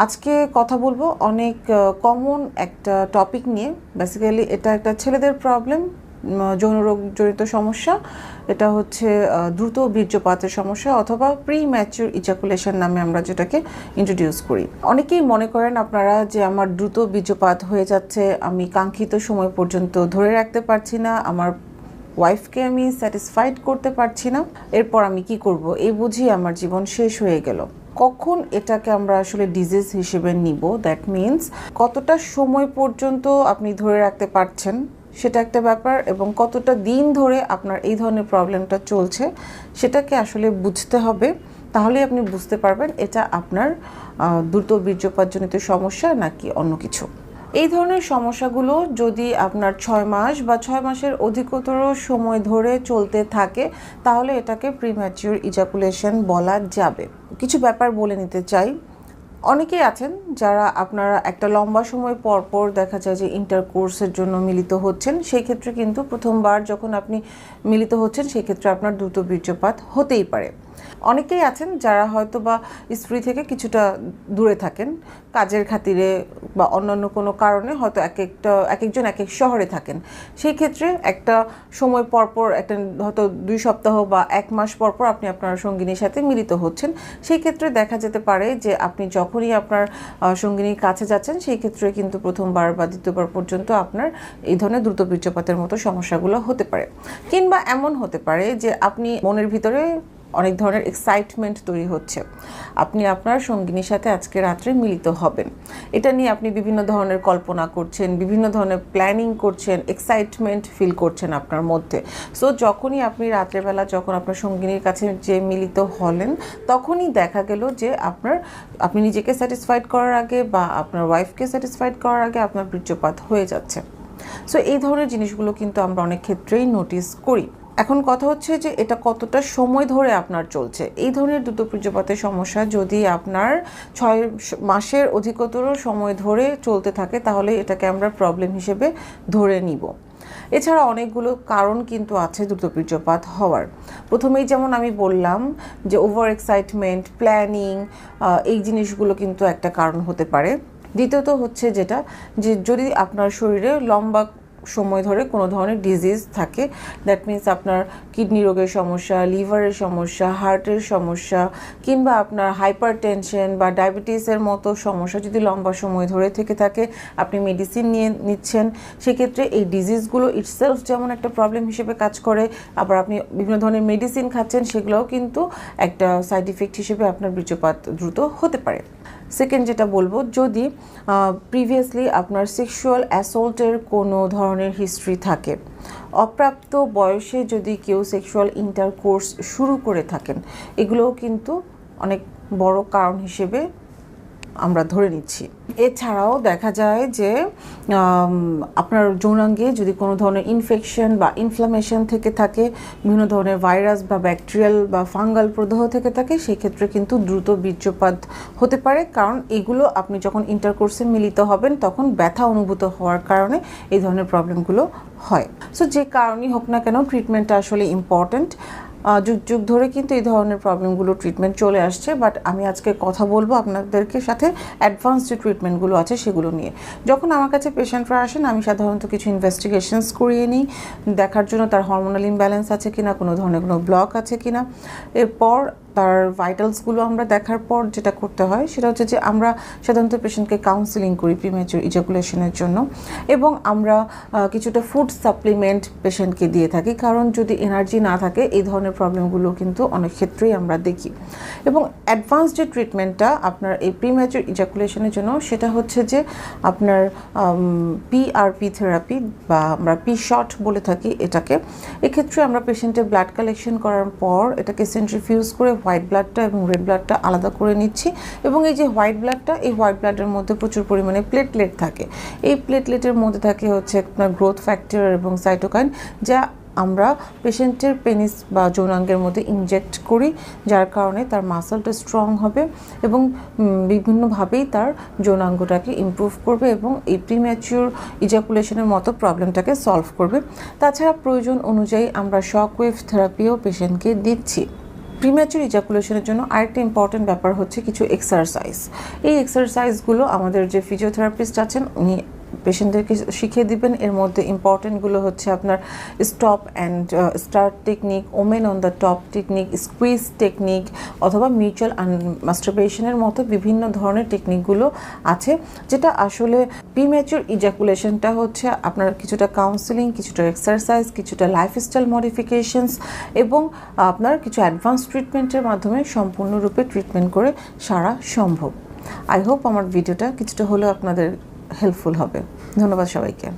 আজকে কথা বলবো অনেক কমন একটা টপিক নিয়ে। বেসিক্যালি এটা একটা ছেলেদের প্রবলেম, যৌন রোগ জড়িত সমস্যা। এটা হচ্ছে দ্রুত বীর্যপাতের সমস্যা অথবা প্রি ম্যাচিউর ইজাকুলেশন নামে আমরা যেটাকে ইন্ট্রোডিউস করি। অনেকেই মনে করেন আপনারা যে আমার দ্রুত বীর্যপাত হয়ে যাচ্ছে, আমি কাঙ্ক্ষিত সময় পর্যন্ত ধরে রাখতে পারছি না, আমার ওয়াইফকে আমি স্যাটিসফাইড করতে পারছি না, এরপর আমি কি করব, এই বুঝি আমার জীবন শেষ হয়ে গেল। কখন এটাকে আমরা আসলে ডিজিজ হিসেবে নিব, দ্যাট মিনস কতটা সময় পর্যন্ত আপনি ধরে রাখতে পারছেন সেটা একটা ব্যাপার, এবং কতটা দিন ধরে আপনার এই ধরনের প্রবলেমটা চলছে সেটাকে আসলে বুঝতে হবে। তাহলে আপনি বুঝতে পারবেন এটা আপনার দ্রুত বীর্যপাতজনিত সমস্যা নাকি অন্য কিছু। এই ধরনের সমস্যাগুলো যদি আপনার 6 মাস বা 6 মাসের অধিকতর সময় ধরে চলতে থাকে তাহলে এটাকে প্রিম্যাচিউর ইজাকুলেশন বলা যাবে। কিছু ব্যাপার বলে নিতে চাই। অনেকেই আছেন যারা আপনারা একটা লম্বা সময় পর পর দেখা যায় যে ইন্টারকোর্সের জন্য মিলিত হচ্ছেন, সেই ক্ষেত্রে কিন্তু প্রথমবার যখন আপনি মিলিত হচ্ছেন সেই ক্ষেত্রে আপনার দ্রুত বীর্যপাত হতেই পারে। অনেকেই আছেন যারা হয়তো বা স্ত্রী থেকে কিছুটা দূরে থাকেন, কাজের খাতিরে বা অন্যান্য কোনো কারণে হয়তো এক একজন এক এক শহরে থাকেন। সেই ক্ষেত্রে একটা সময় পরপর একটা হয়তো 2 সপ্তাহ বা 1 মাস পরপর আপনি আপনার সঙ্গিনীর সাথে মিলিত হচ্ছেন। সেই ক্ষেত্রে দেখা যেতে পারে যে আপনি যখনই আপনার সঙ্গিনীর কাছে যাচ্ছেন সেই ক্ষেত্রে কিন্তু প্রথমবার বা দ্বিতীয়বার পর্যন্ত আপনার এই ধরনের দ্রুত বীর্যপাতের মতো সমস্যাগুলো হতে পারে। কিংবা এমন হতে পারে যে আপনি মনের ভিতরে অনেক ধরনের এক্সাইটমেন্ট তৈরি হচ্ছে, আপনি আপনার সঙ্গিনীর সাথে আজকে রাত্রে মিলিত হবেন, এটা নিয়ে আপনি বিভিন্ন ধরনের কল্পনা করছেন, বিভিন্ন ধরনের প্ল্যানিং করছেন, এক্সাইটমেন্ট ফিল করছেন আপনার মধ্যে। সো যখনই আপনি রাত্রেবেলা যখন আপনার সঙ্গিনীর কাছে যে মিলিত হলেন তখনই দেখা গেল যে আপনি নিজেকে স্যাটিসফাইড করার আগে বা আপনার ওয়াইফকে স্যাটিসফাইড করার আগে আপনার বীর্যপাত হয়ে যাচ্ছে। সো এই ধরনের জিনিসগুলো কিন্তু আমরা অনেক ক্ষেত্রেই নোটিস করি। এখন কথা হচ্ছে যে এটা কতটা সময় ধরে আপনার চলছে। এই ধরনের দ্রুত বীর্যপাতের সমস্যা যদি আপনার 6 মাসের অধিকতর সময় ধরে চলতে থাকে তাহলে এটাকে আমরা প্রবলেম হিসেবে ধরে নিব। এছাড়া অনেকগুলো কারণ কিন্তু আছে দ্রুত বীর্যপাত হওয়ার। প্রথমেই যেমন আমি বললাম যে ওভার এক্সাইটমেন্ট, প্ল্যানিং, এই জিনিসগুলো কিন্তু একটা কারণ হতে পারে। দ্বিতীয়ত হচ্ছে যেটা যে যদি আপনার শরীরে লম্বা সময় ধরে কোনো ধরনের ডিজিজ থাকে, দ্যাট মিনস আপনার কিডনি রোগের সমস্যা, লিভারের সমস্যা, হার্টের সমস্যা, কিংবা আপনার হাইপার টেনশন বা ডায়াবেটিসের মতো সমস্যা যদি লম্বা সময় ধরে থেকে থাকে, আপনি মেডিসিন নিচ্ছেন, সেক্ষেত্রে এই ডিজিজগুলো ইটসেলফ যেমন একটা প্রবলেম হিসেবে কাজ করে, আবার আপনি বিভিন্ন ধরনের মেডিসিন খাচ্ছেন, সেগুলোও কিন্তু একটা সাইড ইফেক্ট হিসেবে আপনার বীর্যপাত দ্রুত হতে পারে। সেকেন্ড যেটা বলবো, যদি প্রিভিয়াসলি আপনার সেক্সুয়াল অ্যাসল্টের কোনো ধরনের হিস্ট্রি থাকে, অপ্রাপ্ত বয়সে যদি কেউ সেক্সুয়াল ইন্টারকোর্স শুরু করে থাকেন, এগুলোও কিন্তু অনেক বড় কারণ হিসেবে আমরা ধরে নিচ্ছি। এছাড়াও দেখা যায় যে আপনার যৌনাঙ্গে যদি কোনো ধরনের ইনফেকশন বা ইনফ্লামেশন থেকে থাকে, বিভিন্ন ধরনের ভাইরাস বা ব্যাকটেরিয়াল বা ফাঙ্গাল প্রদাহ থেকে থাকে, সেক্ষেত্রে কিন্তু দ্রুত বীর্যপাত হতে পারে। কারণ এগুলো আপনি যখন ইন্টারকোর্সে মিলিত হবেন তখন ব্যথা অনুভূত হওয়ার কারণে এই ধরনের প্রবলেমগুলো হয়। সো যে কারণেই হোক না কেন, ট্রিটমেন্টটা আসলে ইম্পর্ট্যান্ট। যুগ যুগ ধরে কিন্তু এই ধরনের প্রবলেমগুলো ট্রিটমেন্ট চলে আসছে, বাট আমি আজকে কথা বলবো আপনাদেরকে সাথে অ্যাডভান্স যে ট্রিটমেন্টগুলো আছে সেগুলো নিয়ে। যখন আমার কাছে পেশেন্টরা আসেন আমি সাধারণত কিছু ইনভেস্টিগেশনস করিয়ে নিই, দেখার জন্য তার হরমোনাল ইমব্যালেন্স আছে কিনা, কোনো ধরনের কোনো ব্লক আছে কিনা। এরপর তার ভাইটালসগুলো আমরা দেখার পর যেটা করতে হয় সেটা হচ্ছে যে আমরা সাধারণত পেশেন্টকে কাউন্সেলিং করি প্রিম্যাচিউর ইজাকুলেশনের জন্য, এবং আমরা কিছুটা ফুড সাপ্লিমেন্ট পেশেন্টকে দিয়ে থাকি, কারণ যদি এনার্জি না থাকে এই ধরনের প্রবলেমগুলো কিন্তু অনেক ক্ষেত্রেই আমরা দেখি। এবং অ্যাডভান্স যে ট্রিটমেন্টটা আপনার এই প্রিম্যাচিউর ইজাকুলেশনের জন্য সেটা হচ্ছে যে আপনার পিআরপি থেরাপি বা আমরা পি শট বলে থাকি এটাকে। এক্ষেত্রে আমরা পেশেন্টের ব্লাড কালেকশন করার পর এটাকে সেন্ট্রিফিউজ করে হোয়াইট ব্লাডটা এবং রেড ব্লাডটা আলাদা করে নিচ্ছি, এবং এই যে হোয়াইট ব্লাডটা, এই হোয়াইট ব্লাডের মধ্যে প্রচুর পরিমাণে প্লেটলেট থাকে। এই প্লেটলেটের মধ্যে থাকে হচ্ছে আপনার গ্রোথ ফ্যাক্টর এবং সাইটোকাইন, যা আমরা পেশেন্টের পেনিস বা যৌনাঙ্গের মধ্যে ইনজেক্ট করি, যার কারণে তার মাসলটা স্ট্রং হবে এবং বিভিন্নভাবেই তার যৌনাঙ্গটাকে ইমপ্রুভ করবে এবং এই প্রিম্যাচিউর ইজাকুলেশনের মতো প্রবলেমটাকে সলভ করবে। তাছাড়া প্রয়োজন অনুযায়ী আমরা শক ওয়েভ থেরাপিও পেশেন্টকে দিচ্ছি। প্রিম্যাচুর ইজাকুলেশনের জন্য আরেকটা ইম্পর্টেন্ট ব্যাপার হচ্ছে কিছু এক্সারসাইজ। এই এক্সারসাইজগুলো আমাদের যে ফিজিওথেরাপিস্ট আছেন উনি পেশেন্টদেরকে শিখিয়ে দিবেন। এর মধ্যে ইম্পর্টেন্টগুলো হচ্ছে আপনার stop and start technique, women on the top technique, squeeze technique অথবা মিউচুয়াল মাস্টারবেশনের মতো বিভিন্ন ধরনের টেকনিকগুলো আছে, যেটা আসলে প্রিম্যাচুর ইজাকুলেশনটা হচ্ছে আপনার কিছুটা কাউন্সেলিং, কিছুটা এক্সারসাইজ, কিছুটা লাইফস্টাইল মডিফিকেশনস এবং আপনার কিছু অ্যাডভান্স ট্রিটমেন্টের মাধ্যমে সম্পূর্ণরূপে ট্রিটমেন্ট করে সারা সম্ভব। আই হোপ আমার ভিডিওটা কিছুটা হলেও আপনাদের হেল্পফুল হবে। ধন্যবাদ সবাইকে।